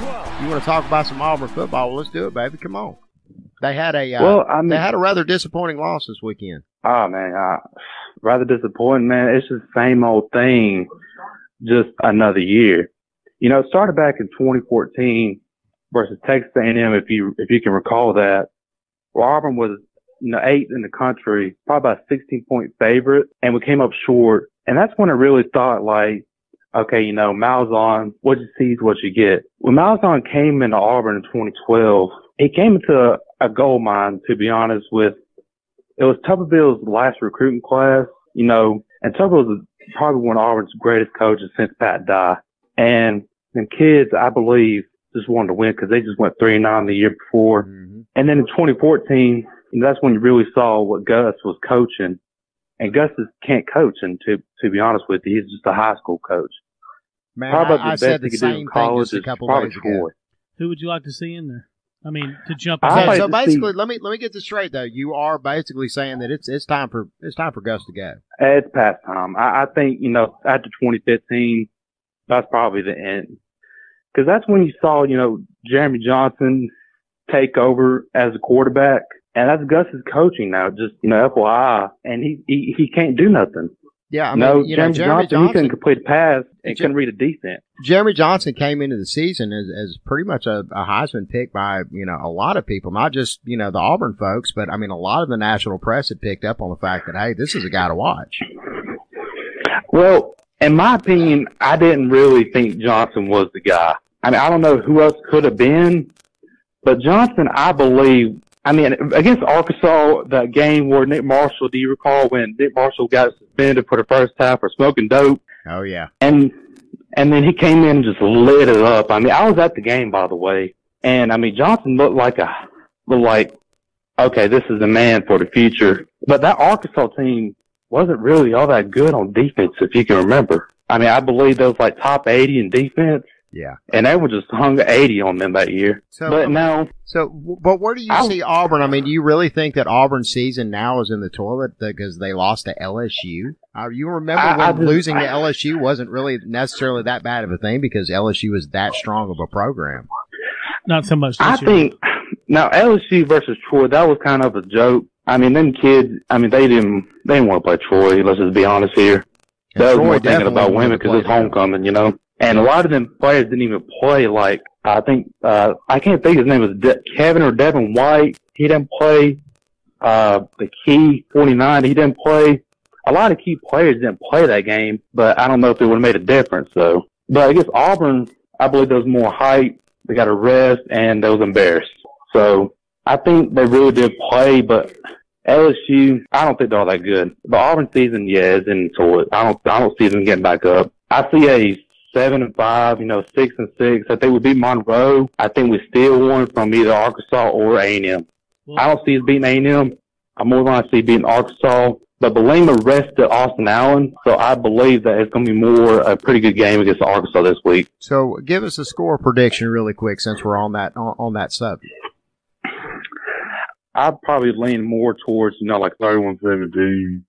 You want to talk about some Auburn football? Well, let's do it, baby. Come on. They had a they had a rather disappointing loss this weekend. Oh man, rather disappointing, man. It's just the same old thing, just another year. You know, it started back in 2014 versus Texas A&M, if you can recall that. Well, Auburn was, 8th in the country, probably about a 16-point favorite, and we came up short. And that's when I really thought, like, okay, Malzahn, what you see is what you get. When Malzahn came into Auburn in 2012, he came into a gold mine, to be honest with. It was Tuberville's last recruiting class, and Tuberville was probably one of Auburn's greatest coaches since Pat Dye. And them kids, I believe, just wanted to win because they just went 3-9 the year before. Mm-hmm. And then in 2014, that's when you really saw what Gus was coaching. And Gus can't coach, and to be honest with you, he's just a high school coach. Man, I said the same thing just a couple days ago. Who would you like to see in there? I mean, to jump. So basically, let me get this straight though. You are basically saying that it's time for Gus to go. It's past time. I think after 2015, that's probably the end, because that's when you saw Jeremy Johnson take over as a quarterback. And that's Gus's coaching now, just, FYI. And he can't do nothing. Yeah, I mean, Jeremy Johnson, he couldn't complete a pass and couldn't read a defense. Jeremy Johnson came into the season as pretty much a Heisman pick by, a lot of people, not just, the Auburn folks, but I mean, a lot of the national press had picked up on the fact that, hey, this is a guy to watch. Well, in my opinion, I didn't really think Johnson was the guy. I mean, I don't know who else could have been, but Johnson, I believe, against Arkansas, that game where Nick Marshall, do you recall when Nick Marshall got suspended for the first half for smoking dope? Oh, yeah. And then he came in and just lit it up. I was at the game, by the way. And, Johnson looked like, okay, this is the man for the future. But that Arkansas team wasn't really all that good on defense, if you can remember. I believe they was like top 80 in defense. Yeah. And they were just hung 80 on them that year. But where do you see Auburn? Do you really think that Auburn's season now is in the toilet because they lost to LSU? You remember when losing to LSU wasn't really necessarily that bad of a thing because LSU was that strong of a program. Not so much. I think now LSU versus Troy, that was kind of a joke. Them kids, they didn't want to play Troy. Let's just be honest here. They were more thinking about women because it's homecoming, And a lot of them players didn't even play. Like, I think, I can't think his name was Kevin or Devin White. He didn't play. The key 49, he didn't play. A lot of key players didn't play that game, but I don't know if it would have made a difference, though. But I guess Auburn, I believe there was more hype. They got a rest, and they was embarrassed. So I think they really did play, but LSU, I don't think they're all that good. The Auburn season, yeah, is in the toilet. I don't see them getting back up. I see a 7-5, 6-6. I think we beat Monroe. I think we steal one from either Arkansas or A&M. Well, I don't see us beating A&M. I'm more likely to see beating Arkansas. But Belima rested Austin Allen, so I believe that it's going to be a pretty good game against Arkansas this week. So give us a score prediction really quick since we're on that subject. I'd probably lean more towards, like 31-17.